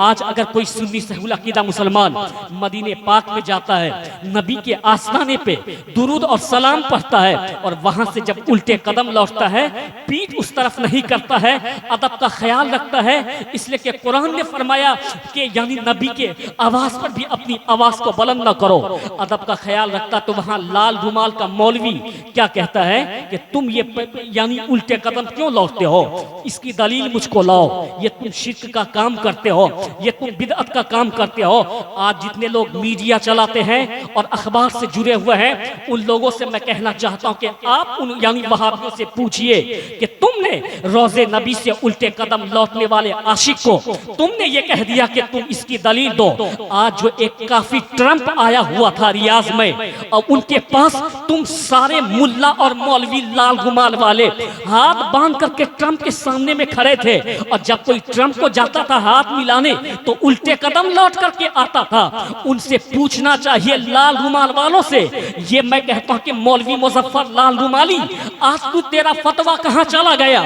आज अगर कोई सुन्नी सहुल अकीदा मुसलमान मदीने पाक में जाता है, नबी के आस्ताने पे दुरूद और सलाम पढ़ता है और वहां से जब उल्टे कदम लौटता है, पीठ उस तरफ नहीं करता है, अदब का ख्याल रखता है, इसलिए कि कुरान ने फरमाया कि यानी नबी के आवाज पर भी अपनी आवाज को बुलंद न करो, अदब का ख्याल रखता। तो वहां लाल रुमाल का मौलवी क्या कहता है कि तुम ये यानी उल्टे कदम क्यों लौटते हो, इसकी दलील मुझको लाओ, ये तुम शिर्क का काम करते हो, ये तुम बिदअत का काम करते हो। आज जितने लोग मीडिया चलाते हैं और अखबार से जुड़े हुए हैं, उन लोगों से मैं कहना चाहता हूं कि आप उन यानी वहाबियों से पूछिए कि तुमने रोजे नबी से उल्टे कदम लौटने वाले आशिक को तुमने ये कह दिया कि तुम इसकी दलील दो। आज जो एक काफी ट्रंप आया हुआ था रियाज में, और उनके पास तुम सारे मुल्ला और मौलवी लाल रुमाल वाले हाथ बांध करके ट्रंप के सामने में खड़े थे, और जब कोई ट्रंप को जाता था हाथ मिलाने तो उल्टे कदम लौट करके आता था। उनसे पूछना चाहिए लाल रुमाल वालों से, ये मैं कहता हूं कि मौलवी मुजफ्फर लाल रुमाली, आज तू तेरा फतवा कहां चला गया,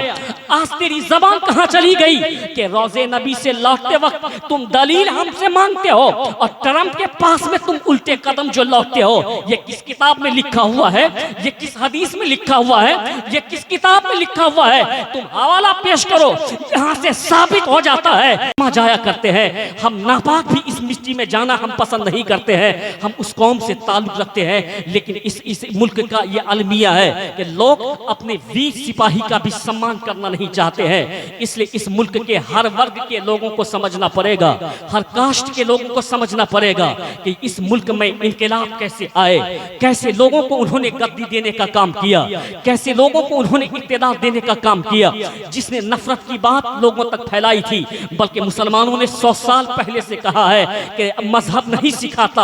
आज तेरी जबान कहां चली गई कि रोजे नबी से लौटते वक्त तुम दलील हमसे मांगते हो, और ट्रंप के पास में तुम उल्टे कदम जो लौटते हो, ये किस किताब में लिखा हुआ है, ये किस हदीस में लिखा हुआ है, ये किस किताब में लिखा हुआ है, तुम हवाला पेश करो, यहां से साबित हो जाता है। जाया करते हैं हम, नापाक भी इस मिट्टी में जाना हम पसंद नहीं करते हैं, हम उस कौम से ताल्लुक रखते हैं, लेकिन इस मुल्क का ये अलमिया है कि लोग अपने वीर सिपाही का भी सम्मान करना नहीं चाहते हैं। इसलिए इस मुल्क के हर वर्ग के लोगों को समझना पड़ेगा, हर कास्ट के लोगों को समझना पड़ेगा कि इस मुल्क में इनकलाब कैसे आए, कैसे लोगों को उन्होंने गद्दी देने का काम किया, कैसे लोगों को उन्होंने इक्तिदार देने का काम किया, जिसने नफरत की बात लोगों तक फैलाई थी। बल्कि मुसलमानों ने 100 साल पहले से कहा है कि मजहब नहीं सिखाता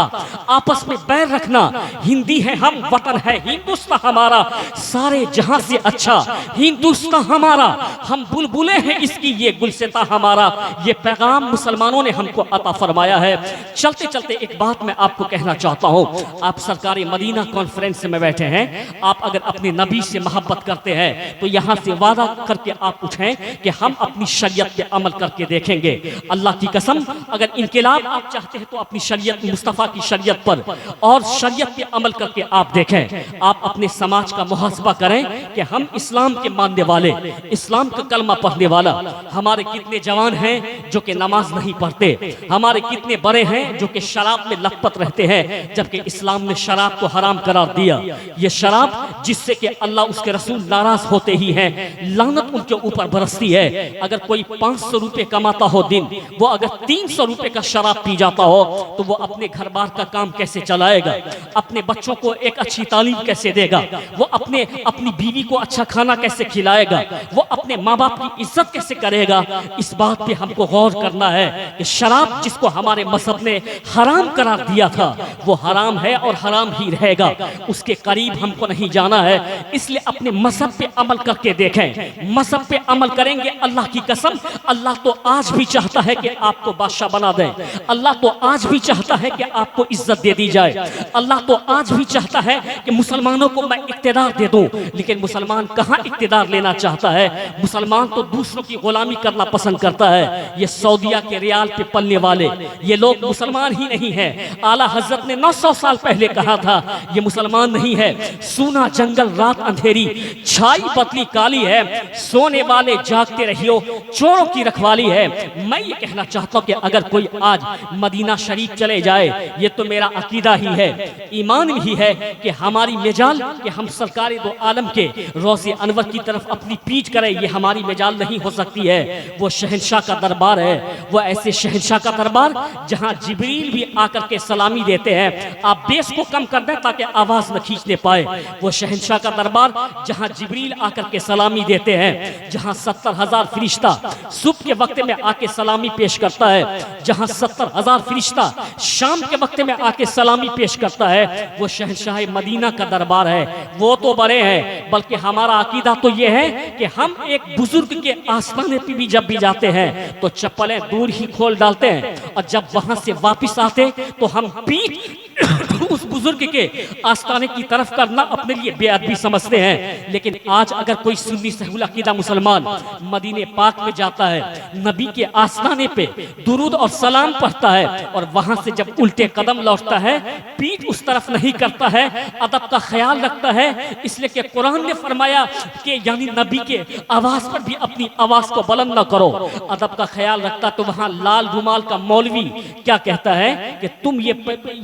आपस में बैर रखना, हिंदी है हम, वतन है हिंदुस्तान हमारा, सारे जहां से अच्छा हिंदुस्तान हमारा, हम बुलबुले हैं इसकी ये गुलसिता हमारा। ये पैगाम मुसलमानों ने हमको अता फरमाया है। चलते चलते एक बात मैं आपको कहना चाहता हूं, आप सरकारी मदीना कॉन्फ्रेंस में बैठे हैं, आप अगर अपने नबी से मोहब्बत करते हैं तो यहां से वादा करके आप उठें कि हम अपनी शरीयत पे अमल करके देखेंगे। अल्लाह की कसम, अगर इनकलाब आप चाहते हैं तो अपनी शरीयत मुस्तफ़ा की शरीयत पर और शरीयत पे अमल करके आप देखें। आप अपने समाज का मुहासबा करें कि हम इस्लाम के मानने वाले, इस्लाम का कलमा पढ़ने वाला, हमारे कितने जवान हैं जो कि नमाज नहीं पढ़ते, हमारे कितने बड़े हैं जो कि शराब में लखपत रहते हैं, जबकि इस्लाम ने शराब को हराम करार दिया। ये शराब जिससे कि अल्लाह उसके रसूल नाराज होते ही हैं, लानत उनके ऊपर बरसती है। अगर कोई 500 रुपए कमाता हो दिन, वो अगर 300 रुपए का शराब पी जाता हो तो वो अपने घर बार का काम कैसे चलाएगा, अपने बच्चों को एक अच्छी तालीम कैसे देगा, वो अपनी बीवी को अच्छा खाना कैसे खिलाएगा, वो अपने माँ बाप की इज्जत कैसे करेगा। इस बात पे हमको गौर करना है कि शराब जिसको हमारे मजहब ने हराम करार दिया था, वो हराम है और हराम ही रहेगा, उसके करीब हमको नहीं जाना है। इसलिए अपने मजहब पे अमल करके देखें, मजहब पे अमल करेंगे, अल्लाह की कसम, अल्लाह तो आज भी चाहता है कि आपको बादशाह बना दे, अल्लाह तो आज भी चाहता है कि आपको इज्जत दे दी जाए, अल्लाह तो आज भी चाहता है कि मुसलमानों को मैं इक्तिदार दे दूं। लेकिन मुसलमान कहां इक्तिदार लेना चाहता है, मुसलमान तो दूसरों की गुलामी करना पसंद करता है। ये सऊदिया के रियाल पे पलने वाले ये लोग मुसलमान ही नहीं है। आला हजरत ने 900 साल पहले कहा था ये मुसलमान नहीं है। सूना जंगल रात अंधेरी, छाई पतली काली है, सोने वाले जागते रहियो, चोरों की रखवाली है। मैं ये कहना चाहता हूं कि अगर कोई आज मदीना शरीफ चले जाए, ये तो मेरा अकीदा ही है, ईमान भी है कि हमारी मिजाल कि हम सरकार दो आलम के रोज़े अनवर की तरफ अपनी पीठ करें, ये हमारी मिजाल नहीं हो सकती है। वो शहंशाह का दरबार है, वो ऐसे शहंशाह का दरबार जहां जिब्रील भी आकर के सलामी देते हैं। आप बेस को कम कर दें ताकि आवाज न खींचने पाए। वो शहंशाह का दरबार जहां जिब्रील आकर के सलामी देते हैं, जहां 70,000 फरिश्ता सुबह के वक्त में आके सलामी पेश करता है, जहां 70,000 फरिश्ता शाम के वक्त में आके सलामी पेश करता है, वो शहंशाह मदीना का दरबार है। वो तो बड़े हैं, बल्कि हमारा अकीदा तो ये है कि हम एक बुजुर्ग के आस्थाने पे भी जब भी जाते हैं तो चप्पलें दूर ही खोल डालते हैं, और जब वहां से वापिस आते तो हम पीठ उस बुजुर्ग के आस्थाने की तरफ करना अपने लिए बेअदबी समझते हैं। लेकिन आज अगर कोई सुन्नी सहीहुल अकीदा मुसलमान मदीने पाक में जाता है, नबी के आस्थाने पे दुरूद और सलाम पढ़ता है और वहां से जब उल्टे कदम लौटता है, पीठ उस तरफ नहीं करता है, अदब का ख्याल रखता है, इसलिए कि कुरान ने फरमाया कि यानी नबी के आवाज पर भी अपनी आवाज को बुलंद न करो, अदब का ख्याल रखता। तो वहां लाल रुमाल का मौलवी क्या कहता है कि तुम ये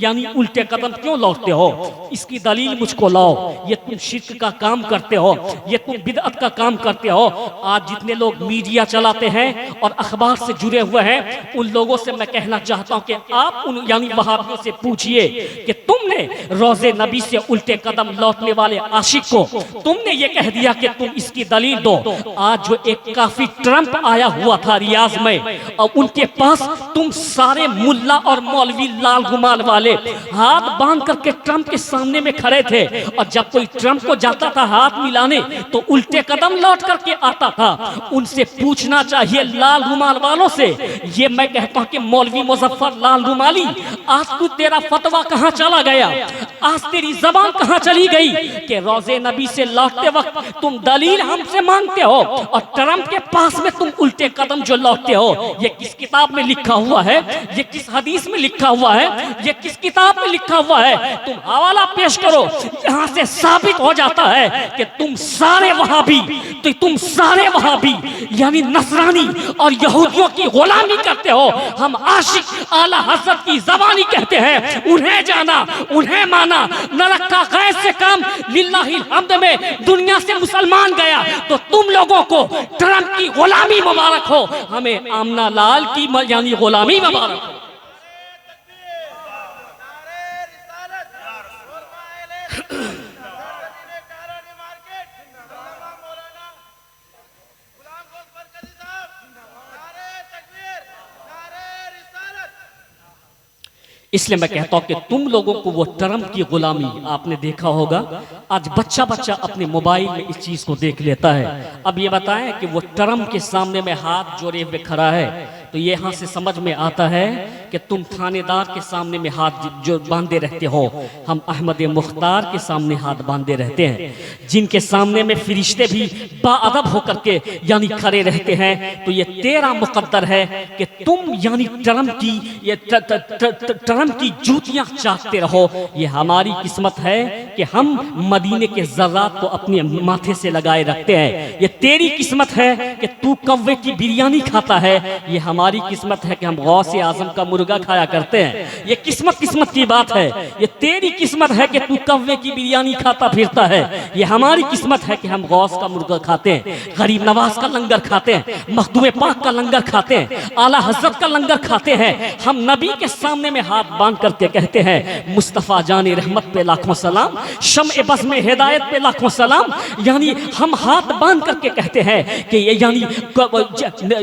यानी उल्टे कदम क्यों लौटते हो, इसकी दलील मुझको लाओ, ये तुम शिर्क का काम करते हो, ये तुम बिदअत का काम करते हो। आज जितने लोग मीडिया चलाते हैं और अखबार से जुड़े हुए हैं, उन लोगों से मैं कहना चाहता हूं कि आप उन यानी वहाबियों से पूछिए कि तुमने रोजे नबी से उल्टे कदम लौटने वाले आशिक को तुमने ये कह दिया कि तुम इसकी दलील दो। आज जो एक काफी ट्रंप आया हुआ था रियाज में, और उनके पास तुम सारे मुल्ला और मौलवी लाल रुमाल वाले हाथ बांध करके ट्रंप के सामने में खड़े थे, और जब कोई ट्रंप को जाता था हाथ मिलाने तो उल्टे कदम लौट करके आता था। उनसे पूछना चाहिए लाल रुमाल वालों से, ये मैं कहता हूं कि मौलवी मुजफ्फर लाल रुमाली, आज तू तेरा फतवा कहां चला गया, आज तेरी जबान कहां चली गई कि रोजे नबी से लौटते वक्त तुम दलील हमसे मांगते हो, और ट्रंप के पास में तुम उल्टे कदम जो लौटते हो, ये किस किताब में लिखा हुआ है, ये किस हदीस में लिखा हुआ है, ये किस किताब में लिखा हुआ है, तुम हवाला पेश करो। यहां से साबित हो जाता है कि तुम सारे वहाबी, तो तुम सारे वहाबी यानी नसरानी और यहूदियों की गुलामी करते हो। हम आशिक आला हज़रत की ज़बानी कहते हैं, उन्हें जाना, उन्हें माना, न रखा गैर से काम, लिल्लाहिल हम्द में दुनिया से मुसलमान गया। तो तुम लोगों को ट्रंप की गुलामी मुबारक हो, हमें आमना लाल की यानी गुलामी मुबारक हो। इसलिए मैं कहता हूं कि तुम लोगों को वो ट्रंप की गुलामी, आपने देखा होगा आज बच्चा बच्चा अपने मोबाइल में इस चीज को देख लेता है। अब ये बताएं कि वो ट्रंप के सामने में हाथ जोड़े हुए खड़ा है, तो ये यहां से समझ में आता है कि तुम थानेदार के सामने में हाथ जो बांधे रहते हो, हम अहमद मुख्तार के सामने हाथ बांधे रहते हैं, जिनके सामने में फरिश्ते भी बाअदब होकर के यानी खड़े रहते हैं। तो ये तेरा मुकद्दर है कि तुम यानी ट्रंप की ये ट्रंप की जूतियां चाटते रहो। ये हमारी किस्मत है कि हम मदीने के ज़र्रात को अपने माथे से लगाए रखते हैं। ये तेरी किस्मत है कि तू कव्वे की बिरयानी खाता है। ये हमारी किस्मत है कि हम गौसे आजम का मुर्गा खाया करते हैं। ये किस्मत की बात है। ये तेरी किस्मत है कि तू कव्वे की बिरयानी खाता फिरता है। ये हमारी किस्मत है कि हम गौस का मुर्गा खाते हैं, गरीब नवाज का लंगर खाते हैं, मखदूम पाक का लंगर खाते हैं, आला हजरत का लंगर खाते हैं। हम नबी के सामने में हाथ बांध करके कहते हैं, मुस्तफ़ा जाने रहमत पे लाखों सलाम, शम्ए बज़्म में हिदायत पे लाखों सलाम। यानी हम हाथ बांध करके कहते हैं कि ये यानी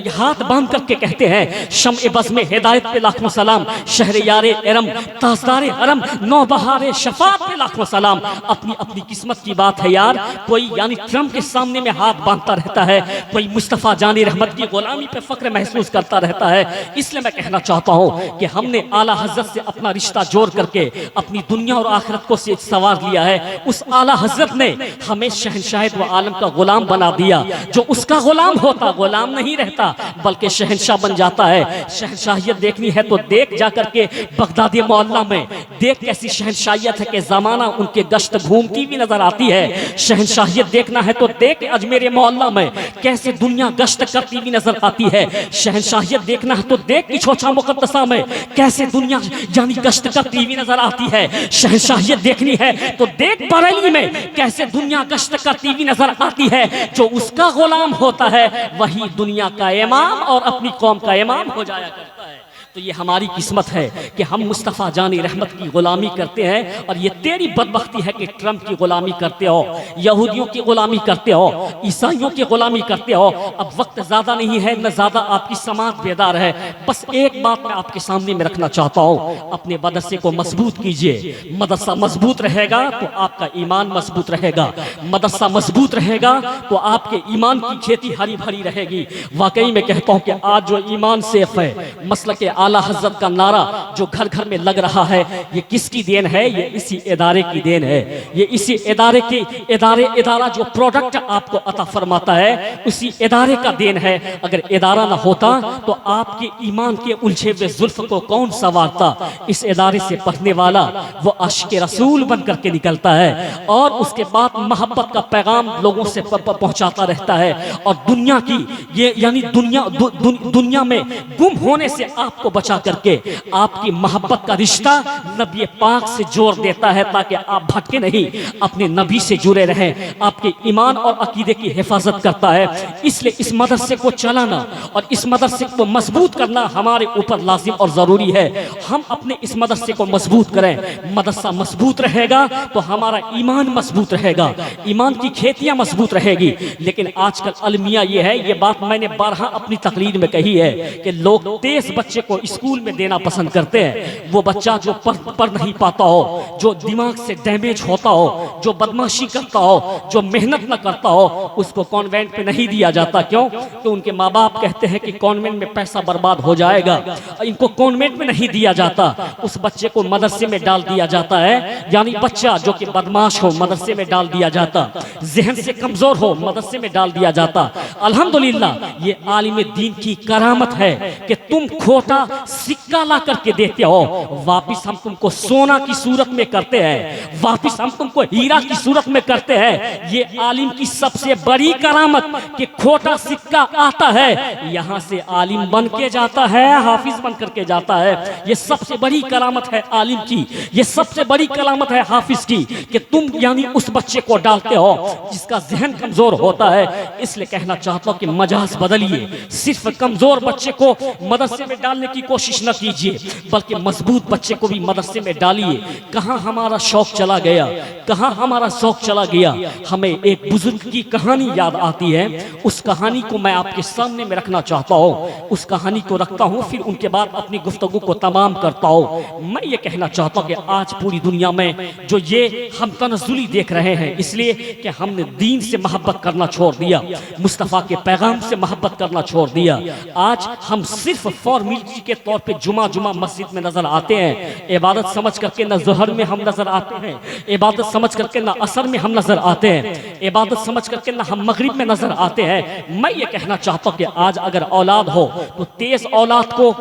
हाथ बांध करके कहते हैं, शम्ए बज़्म में हिदायत पे लाखों सलाम, शहर यारे इरम ताजदारे हरम नौबहारे शफात पे लाखों सलाम। अपनी अपनी किस्मत की बात है यार। कोई यानी ट्रंप के सामने में हाथ बांधता रहता है, कोई मुस्तफ़ा जाने रहमत की गुलामी पे फख्र महसूस करता रहता है। इसलिए मैं कहना चाहता हूँ कि हमने आला हजरत से अपना रिश्ता जोड़ करके अपनी दुनिया और आखिरत को से सवार लिया है। उस आला हजरत ने हमें शहनशाह व आलम का गुलाम बना दिया। जो उसका गुलाम होता गुलाम नहीं रहता बल्कि शहनशाह बन जाता है। शहनशाहियत देखनी है तो देख जा करके बगदादी मोहल्ला में, देख कैसी शहनशाहियत है कि जमाना उनके गश्त घूमती भी नजर आती है। शहनशाहियत देखना है तो देख अजमेर मोहल्ला में कैसे दुनिया गश्त करती भी नजर आती है। शहनशाहियत देखना है तो देख कि छोटा मुकद्दसा में कैसे दुनिया यानी गश्त करती भी नजर आती है। शहनशाहियत देखनी है तो देख बरेली में कैसे दुनिया गश्त करती भी नजर आती है। जो उसका गुलाम होता है वही दुनिया का इमाम और अपनी कौम का इमाम हो जाया करता है। तो ये हमारी किस्मत है कि हम मुस्तफ़ा जानी रहमत की गुलामी करते हैं। और ये तेरी बदबख्ती है कि ट्रंप की गुलामी करते हो, यहूदियों की गुलामी करते हो, ईसाइयों की गुलामी करते हो। अब वक्त ज़्यादा नहीं है, न ज़्यादा आपकी समाज बेदार है। बस एक बात मैं आपके सामने में रखना चाहता हूँ, अपने मदरसे को मजबूत कीजिए। मदरसा मजबूत रहेगा तो आपका ईमान मजबूत रहेगा। मदरसा मजबूत रहेगा तो आपके ईमान की खेती हरी भरी रहेगी। वाकई में कहता हूँ कि आज जो ईमान सेफ है, मसलक आला हजरत का नारा जो घर घर में लग रहा है, ये किसकी देन है? ये इसी इदारे की देन है। ये इसी इदारा जो प्रोडक्ट आपको अता फरमाता है, उसी इदारे का देन है। अगर इदारा ना होता तो आपके ईमान के उलझे हुए जुल्फ को कौन संवारता? इस इदारे से पढ़ने वाला वो आशिक़ रसूल बन करके निकलता है और उसके बाद मोहब्बत का पैगाम लोगों से पहुंचाता रहता है। और दुनिया की ये यानी दुनिया में गुम होने से आपको बचा करके आपकी मोहब्बत का रिश्ता नबी पाक से जोड़ देता है, ताकि आप भटके नहीं, अपने नबी से जुड़े रहें। आपके ईमान और अकीदे की हिफाजत करता है। इसलिए इस मदरसे को चलाना और इस मदरसे को मजबूत करना हमारे ऊपर लाजिम और ज़रूरी है। हम अपने इस मदरसे को मजबूत करें। मदरसा मजबूत रहेगा तो हमारा ईमान मजबूत रहेगा, ईमान की खेतियाँ मजबूत रहेगी। लेकिन आजकल अलमिया ये है, ये बात मैंने बारहा अपनी तकरीर में कही है कि लोग तेज बच्चे को स्कूल में देना पसंद करते हैं। वो बच्चा जो पढ़ नहीं पाता हो, जो दिमाग से डैमेज होता हो, जो बदमाशी करता हो, जो मेहनत न करता हो, उसको कॉन्वेंट में नहीं दिया जाता। क्यों? तो उनके माँ बाप कहते हैं कि कॉन्वेंट में पैसा बर्बाद हो जाएगा, इनको कॉन्वेंट में नहीं दिया जाता। उस बच्चे को मदरसे में डाल दिया जाता है, यानी बच्चा जो कि बदमाश हो मदरसे में डाल दिया जाता, जहन से कमजोर हो मदरसे में डाल दिया जाता। अल्हम्दुलिल्लाह ये आलिम दीन की करामत है कि तुम खोटा सिक्का ला करके देते हो, वापिस हम तुमको सोना की सूरत में करते हैं, वापिस हम तुमको हीरा की सूरत में करते हैं। ये आलिम की सबसे बड़ी करामत कि खोटा सिक्का आता है, यहाँ से आलिम बन के जाता है, हाफिज बन करके जाता है। ये सबसे बड़ी करामत है आलिम की, ये सबसे बड़ी करामत है हाफिज की कि तुम यानी उस बच्चे को डालते हो जिसका जहन कमजोर होता है। इसलिए कहना चाहता हूँ कि मजाज बदलिए, सिर्फ कमजोर बच्चे को मदरसे में डालने की कोशिश न कीजिए, बल्कि मजबूत बच्चे को भी मदरसे में डालिए। कहाँ हमारा शौक चला गया, कहाँ हमारा शौक चला गया। हमें एक बुजुर्ग की कहानी याद आती है, उस कहानी को मैं आपके सामने में रखना चाहता हूँ। उस कहानी को रखता हूँ, फिर उनके बाद अपनी गुफ्तगू को तमाम करता हूँ। मैं ये कहना चाहता हूँ कि आज पूरी दुनिया में जो ये हम तनज़ुली देख रहे हैं, इसलिए कि हमने दीन से मोहब्बत करना छोड़ दिया, मुस्तफ़ा के पैगाम से मोहब्बत करना छोड़ दिया। आज हम सिर्फ फॉर्मेलिटी के तौर पे जुमा मस्जिद में नजर आते हैं, इबादत समझ करके न ज़ोहर में हम नजर आते हैं, इबादत समझ करके न असर में हम नजर आते हैं, इबादत समझ करके न हम मगरिब में नजर आते हैं। मैं ये कहना चाहता हूँ कि आज अगर औलाद हो तो तेज औलाद को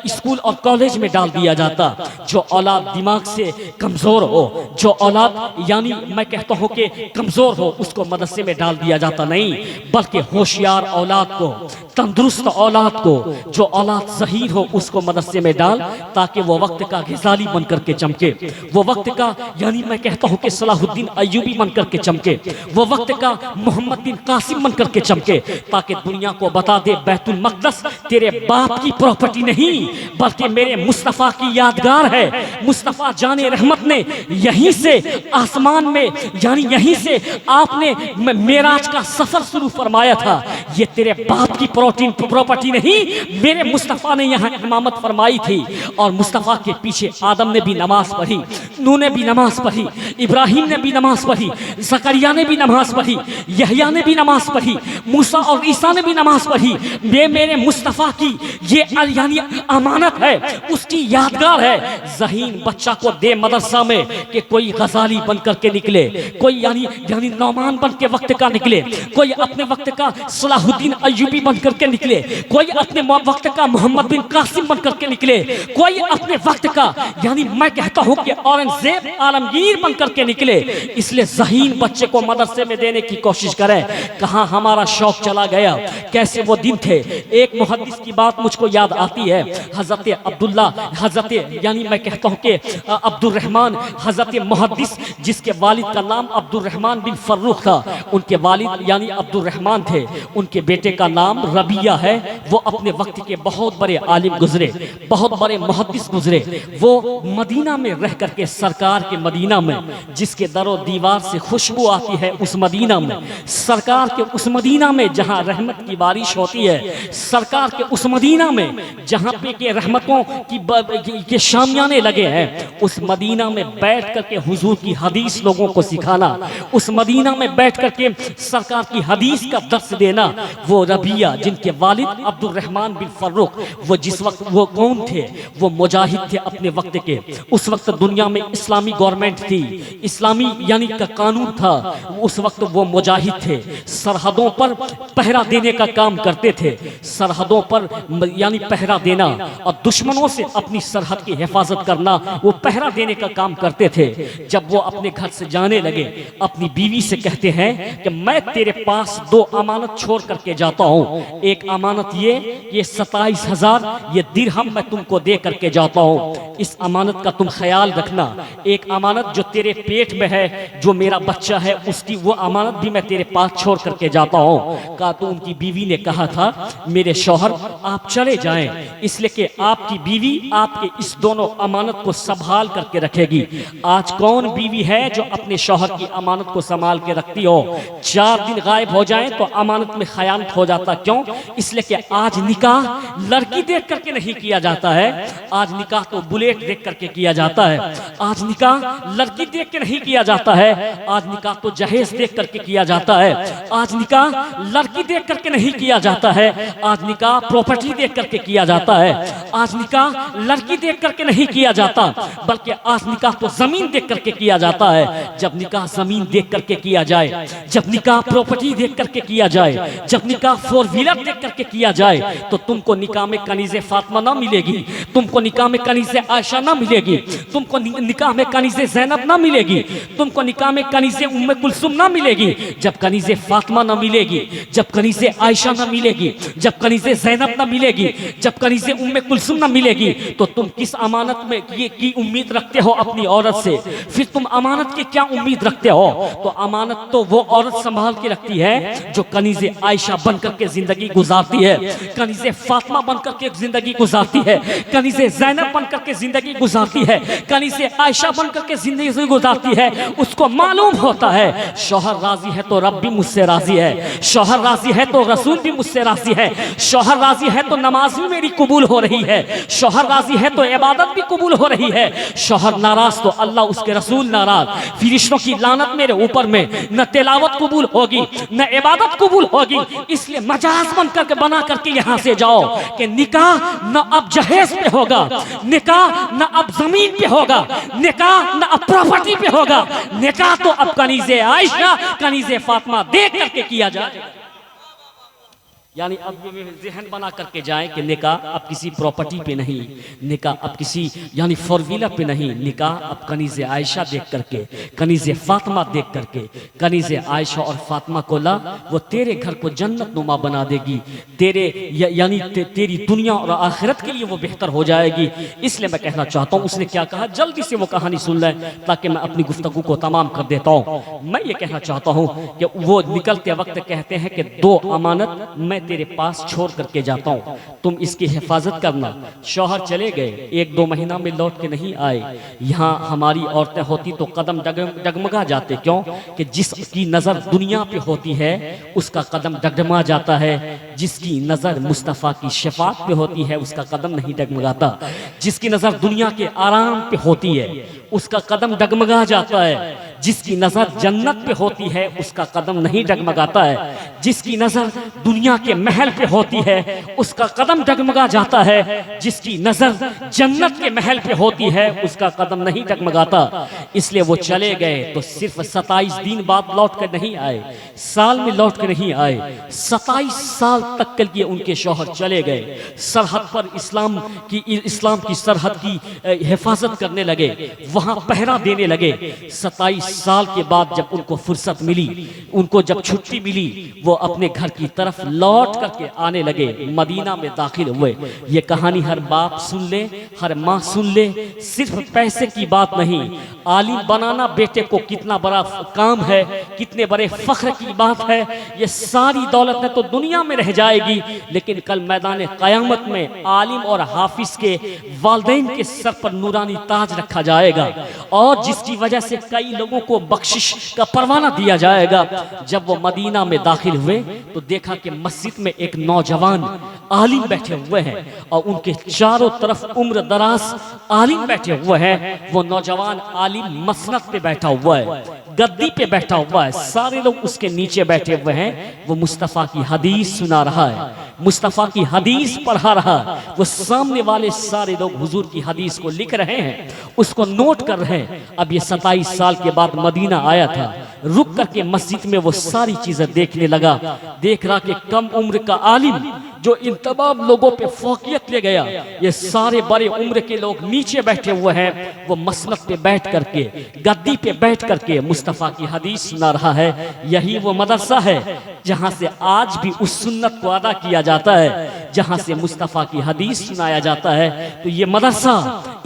स्कूल और कॉलेज में डाल दिया जाता। जो औलाद दिमाग से कमजोर हो, जो औलाद यानी मैं कहता हूँ कि कमजोर हो, उसको मदरसे में डाल दिया जाता नहीं, बल्कि होशियार औलाद को, तंदुरुस्त औलाद को, जो औलाद ज़हीर हो, उसको मदरसे में डाल, ताकि वो वक्त का ग़िज़ाली बन करके चमके, वो वक्त का यानी मैं कहता हूँ कि सलाहुद्दीन अय्यूबी बन करके चमके, वो वक्त का मोहम्मद बिन कासिम बन करके चमके, ताकि दुनिया को बता दे बैतुल मक़दस तेरे बाप की प्रॉपर्टी नहीं, बल्कि मेरे मुस्तफ़ा की यादगार है। मुस्तफ़ा जाने रहमत ने यहीं से आसमान में यानी यहीं से आपने मेराज का सफर शुरू फरमाया था। ये तेरे बाप की प्रॉपर्टी नहीं, मेरे मुस्तफ़ा ने यहाँ इमामत फरमाई थी। और मुस्तफ़ा के पीछे आदम ने भी नमाज पढ़ी, नूह ने भी नमाज पढ़ी, इब्राहिम ने भी नमाज पढ़ी, ज़करिया ने भी नमाज पढ़ी, यहया ने भी नमाज पढ़ी, मूसा और ईसा ने भी नमाज पढ़ी। ये मेरे मुस्तफ़ा की ये यानी अमानत है, उसकी यादगार है। ज़हीन बच्चा को दे मदरसा में कि कोई गज़ाली बन करके निकले, कोई यानी नौमान बन के वक्त का निकले, कोई अपने वक्त का सलाहुद्दीन अय्यूबी बन करके निकले, कोई अपने वक्त का मोहम्मद बिन कासिम बन करके निकले, कोई अपने वक्त का यानी मैं कहता हूँ कि औरंगजेब आलमगीर बन करके निकले। इसलिए ज़हीन बच्चे को मदरसे में देने की कोशिश करें। कहाँ हमारा शौक चला गया, कैसे वो दिन थे। एक मुहद्दिस की बात मुझको याद आती है, हज़रत अब्दुल्ला, हज़रत यानी मैं कहता हूँ कि अब्दुर्रहमान, हज़रत मुहद्दिस जिसके वालिद का नाम अब्दुर्रहमान बिन फर्रुख था, उनके वालिद यानी अब्दुर्रहमान थे, उनके बेटे का नाम रबिया है। वो अपने वक्त के बहुत बड़े आलिम गुजरे, बहुत बड़े मुहद्दिस गुजरे। वो मदीना में रह करके सरकार के मदीना में जिसके दरो दीवार से खुशबू आती है, उस मदीना में, सरकार के उस मदीना में जहाँ रहमत की बारिश होती है, सरकार के उस मदीना में जहाँ पे के रहमतों की शामियाने लगे हैं, उस मदीना में बैठ करके हुजूर की हदीस लोगों को सिखाना, उस मदीना में बैठ करके सरकार की हदीस का दर्स देना। वो रबिया जिनके वालिद अब्दुर्रहमान बिन फर्रुख, वो वो जिस वक्त वो कौन थे, वो मुजाहिद थे अपने वक्त के। उस वक्त दुनिया में इस्लामी गवर्नमेंट थी, इस्लामी यानी का कानून था। उस वक्त वो मुजाहिद थे, सरहदों पर पहरा देने का काम करते थे, सरहदों पर यानी पहरा देना और दुश्मनों से अपनी सरहद की हिफाजत करना, वो पहरा देने का काम करते थे। जब वो अपने घर से जाने लगे, अपनी बीवी से कहते हैं कि मैं तेरे पास 2 अमानत छोड़ करके जाता हूँ। एक अमानत ये 27,000 ये दिरहम मैं तुमको दे करके जाता हूँ, इस अमानत का तुम ख्याल रखना। एक अमानत जो तेरे पेट में है, जो मेरा बच्चा है, उसकी वो अमानत भी मैं तेरे पास छोड़ करके जाता हूँ। कहा तो उनकी बीवी ने कहा था मेरे शौहर आप चले जाएं, इसलिए कि आपकी बीवी आपके इस दोनों अमानत को संभाल करके रखेगी। आज कौन बीवी है जो अपने शौहर की अमानत को संभाल के रखती हो? 4 दिन गायब हो जाए तो अमानत में खयानत हो जाता। क्यों? इसलिए कि आज निकाह लड़की देख करके नहीं किया जाता है, आज निकाह तो बुलेट देख करके किया जाता है। आज निकाह लड़की देख के नहीं किया जाता है, आज निकाह तो जहेज देख करके किया जाता है। आज निकाह लड़की देख करके नहीं किया जाता है, आज निकाह प्रॉपर्टी देख करके किया जाता है। आज निकाह लड़की देख करके नहीं किया जाता, बल्कि आज निकाह तो जमीन देख करके किया जाता है। जब निकाह जमीन देख करके किया जाए, जब निकाह प्रॉपर्टी देख करके किया जाए, जब निकाह 4 व्हीलर देख करके किया जाए, तो तुमको निकाह में कनीज़े फातिमा ना मिलेगी, तुमको निकाह में कनीज़े आयशा ना मिलेगी, तुमको निकाह में कनीज़े ज़ैनब ना मिलेगी, तुमको निकाह में कनीज़े उम्मे कुलसुम ना मिलेगी। जब कनीज़े फातिमा ना मिलेगी, जब कनीज़े आयशा ना मिलेगी, जब कनीज़े ज़ैनब ना मिलेगी, जब कनीज़े उम्मे कुलसुम ना मिलेगी, तो तुम किस अमानत में ये की उम्मीद रखते हो अपनी औरत से? फिर तुम अमानत की क्या उम्मीद रखते हो? तो अमानत तो वो औरत संभाल के रखती है जो कनीज़े आयशा बनकर के जिंदगी गुजारती है, कनीज़े फातिमा बनकर के जिंदगी गुजारती है, कनीज़े ज़ैनब बनकर के जिंदगी गुजारती है, कनीज़े आयशा बनकर के जिंदगी गुजारती है। उसको मालूम होता है शौहर राजी है तो रब भी मुझसे राजी है, शौहर राजी है तो रसूल भी मुझसे राजी है, शौहर राजी है तो नमाज भी मेरी कबूल हो रही है, शौहर राजी है तो इबादत भी कबूल हो रही है। शौहर नाराज तो अल्लाह उसके रसूल नाराज, फरिश्तों की लानत मेरे ऊपर में, न तिलावत कबूल होगी न इबादत कबूल होगी। इसलिए मजाज बन करके बना करके यहाँ से जाओ कि निकाह न अब जहेज पे होगा, निकाह न अब जमीन पे होगा, निकाह न अब प्रॉपर्टी पे होगा, निकाह तो अब कनीज़े आयशा कनीज़े फातिमा देख करके किया जाए। यानी अब जहन बना करके जाएं कि निकाह अब किसी प्रॉपर्टी पे नहीं, निकाह अब किसी यानी 4 व्हीलर पे नहीं, निकाह अब कनीज़े आयशा देख करके, कनीज़े फातिमा देख करके। कनीज़े आयशा और फातिमा को ला, वो तेरे घर को जन्नत नुमा बना देगी, तेरे यानी तेरी दुनिया और आखिरत के लिए वो बेहतर हो जाएगी। इसलिए मैं कहना चाहता हूँ, उसने क्या कहा, जल्दी से वो कहानी सुन लें ताकि मैं अपनी गुफ्तगू को तमाम कर देता हूँ। मैं ये कहना चाहता हूँ कि वो निकलते वक्त कहते हैं कि 2 अमानत मैं तेरे पास छोड़ करके जाता हूँ, तुम इसकी हिफाजत करना। शौहर चले गए, 1-2 महीना में लौट के नहीं आए। यहाँ हमारी औरतें होती तो कदम डगमगा जाते। क्यों? कि जिसकी नज़र दुनिया पे होती है उसका कदम डगमगा जाता है, जिसकी नज़र मुस्तफ़ा की शफात पे होती है उसका कदम नहीं डगमगाता। जिसकी नज़र दुनिया के आराम पे होती है उसका कदम डगमगा जाता है, जिसकी नज़र जन्नत पे होती है उसका कदम नहीं डगमगाता है, जिसकी नज़र दुनिया के महल पे होती है उसका कदम डगमगा जाता है, जिसकी नज़र जन्नत के महल पे होती है उसका कदम नहीं डगमगाता। इसलिए वो चले गए तो सिर्फ 27 दिन बाद लौट कर नहीं आए, साल में लौट कर नहीं आए, 27 साल तक के लिए उनके शौहर चले गए, सरहद पर इस्लाम की सरहद की हिफाजत करने लगे, वहाँ पहरा देने लगे। 27 साल के बाद जब उनको फुर्सत मिली, उनको जब छुट्टी मिली, वो अपने घर की तरफ लौट करके आने लगे, मदीना में दाखिल हुए। ये कहानी हर बाप सुन ले, हर माँ सुन ले, सिर्फ पैसे की बात नहीं, आलिम बनाना बेटे को कितना बड़ा काम है, कितने बड़े फख्र की बात है। ये सारी दौलत है तो दुनिया में रह जाएगी, लेकिन कल मैदान क़यामत में आलिम और हाफिज के वालिदैन के सर पर नूरानी ताज रखा जाएगा और जिसकी वजह से कई लोगों को बख्शिश का परवाना दिया जाएगा। जब वो मदीना में दाखिल हुए तो देखा कि मस्जिद मस्जिद में एक नौजवान आलिम बैठे हुए हैं और उनके चारों तरफ उम्र दराज आलिम बैठे हुए हैं। वो नौजवान आलिम मसनद पे बैठा हुआ है, गद्दी पे बैठा हुआ है, सारे लोग उसके नीचे बैठे हुए हैं। वो मुस्तफ़ा की हदीस सुना रहा है, मुस्तफ़ा की हदीस पढ़ा रहा है। वो सामने वाले सारे लोग हुजूर की हदीस को लिख रहे हैं, उसको नोट कर रहे हैं। अब ये 27 साल के बाद मदीना आया था, रुक करके मस्जिद में वो सारी चीजें देखने लगा। देख रहा कि कम उम्र का आलिम जो इन तमाम लोगों पे फौकियत ले गया, ये सारे बड़े उम्र के लोग नीचे बैठे हुए हैं। वो मसनद पे बैठ करके, गद्दी पे बैठ करके मुस्तफ़ा की हदीस सुना रहा है। यही वो मदरसा है जहाँ से आज भी उस सुन्नत को अदा किया जाता है, जहाँ से मुस्तफ़ा की हदीस सुनाया जाता है। तो ये मदरसा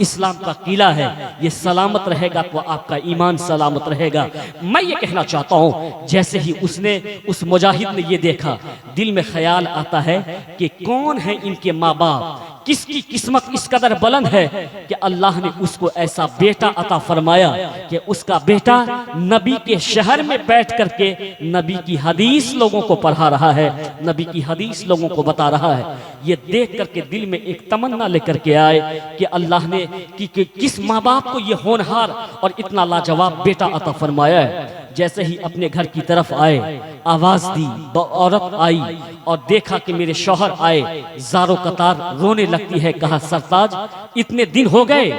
इस्लाम का किला है, ये सलामत रहेगा तो आपका ईमान सलामत रहेगा। मैं ये कहना चाहता हूँ, जैसे ही उसने उस मुजाहिद ने ये देखा, दिल में ख्याल आता है कि कौन है इनके माँ बाप, किसकी किस्मत इस कदर बुलंद है कि अल्लाह ने उसको ऐसा बेटा अता फरमाया कि उसका बेटा नबी के शहर में बैठ करके नबी की हदीस लोगों को पढ़ा रहा है, नबी की हदीस लोगों को बता रहा है। ये देख करके दिल में एक तमन्ना लेकर के आए कि अल्लाह ने कि किस माँ बाप को ये होनहार और इतना लाजवाब बेटा अता फरमाया है। जैसे ही अपने घर की तरफ आए, आवाज दी, औरत आई और देखा कि मेरे शौहर आए, ज़ारो कतार रोने लगती है। कहा, सरताज इतने दिन हो गए,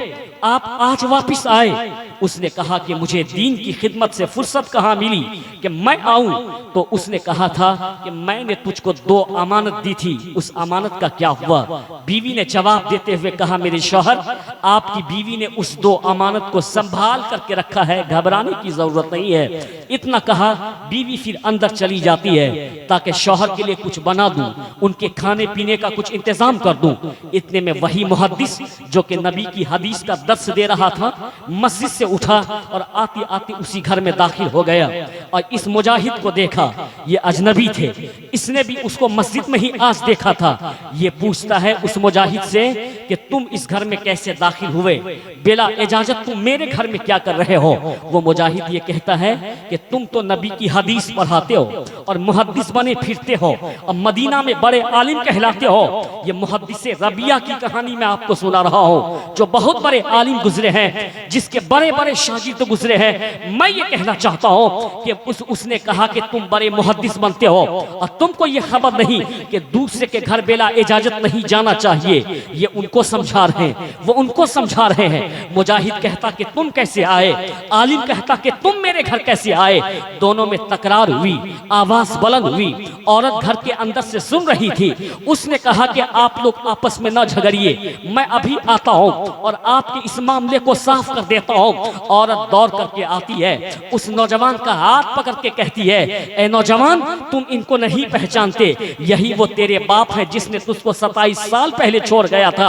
आप आज वापिस आए। उसने कहा कि मुझे दीन की खिदमत से फुर्सत कहाँ मिली कि मैं आऊं। तो उसने कहा था कि मैंने तुझको 2 अमानत दी थी, उस अमानत का क्या हुआ? बीवी ने जवाब देते हुए कहा, मेरे शौहर, आपकी बीवी ने उस 2 अमानत को संभाल करके रखा है, घबराने की जरूरत नहीं है। इतना कहा, बीवी फिर अंदर चली जाती है ताकि शौहर के लिए कुछ बना दूं, उनके खाने पीने का कुछ इंतजाम कर दूं। इतने में वही मुहद्दिस जो कि नबी की हदीस का दर्स दे रहा था, मस्जिद से उठा और आती आती उसी घर में दाखिल हो गया और इस मुजाहिद को देखा। ये अजनबी थे, इसने भी उसको मस्जिद में ही आज देखा था। ये पूछता है उस मुजाहिद से कि तुम इस घर में कैसे दाखिल हुए, बिला इजाजत तुम मेरे घर में क्या कर रहे हो? वो मुजाहिद ये कहता है कि तुम तो नबी की हदीस पढ़ाते हो और मुहद्दिस बने फिरते हो और मदीना में बड़े आलिम कहलाते हो। ये मुहद्दिस रबिया की कहानी मैं आपको सुना रहा हूँ, जो बहुत बड़े आलिम गुजरे हैं, जिसके बड़े बड़े शागिर्द गुजरे हैं। मैं ये कहना चाहता हूँ कि उसने कहा कि तुम बड़े मुहद्दिस बनते हो और तुमको ये खबर नहीं कि दूसरे के घर बिला इजाजत नहीं जाना चाहिए। ये उनको समझा रहे हैं, वो उनको समझा रहे हैं। मुजाहिद कहता कि तुम कैसे आए, आलिम कहता कि तुम मेरे घर कैसे आए। दोनों में तकरार हुई, आवाज बुलंद हुई। औरत घर के अंदर से सुन रही थी। उसने कहा कि आप लोग आपस में न झगड़िए, मैं अभी आता हूँ और आपके इस मामले को साफ कर देता हूँ। औरत दौड़ करके आती है, उस नौजवान का हाथ पकड़ के कहती है, ए नौजवान, तुम इनको नहीं पहचानते, यही वो तेरे बाप है जिसने तुझको 27 साल पहले छोड़ गया था।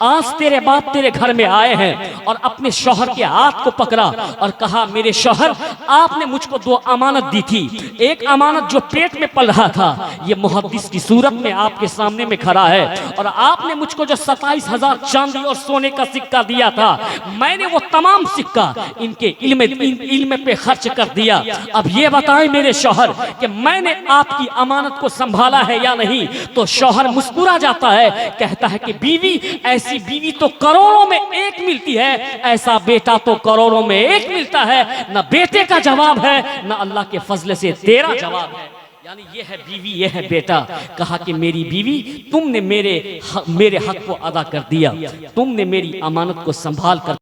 आज तेरे बाप तेरे घर में आए हैं और अपने शौहर के हाथ को पकड़ा और कहा, मेरे शौहर, आपने मुझको 2 अमानत दी थी। एक अमानत जो पेट में पल रहा था, ये मुहद्दिस की सूरत में आपके सामने में खड़ा है, और आपने मुझको जो 27,000 चांदी और सोने का सिक्का दिया था, मैंने वो तमाम सिक्का इनके इल्म पे खर्च कर दिया। अब ये बताएं मेरे शौहर कि मैंने आपकी अमानत को संभाला है या नहीं? तो शौहर मुस्कुरा जाता है, कहता है कि बीवी, ऐसी बीवी तो करोड़ों में एक मिलती है, ऐसा बेटा तो करोड़ों में एक मिलता है। न बेटे का जवाब है, न अल्लाह के फजल से तेरा जवाब है। यानी ये है बीवी, ये है बेटा। कहा कि मेरी बीवी, तुमने मेरे हक को अदा कर दिया, तुमने मेरी अमानत को संभाल कर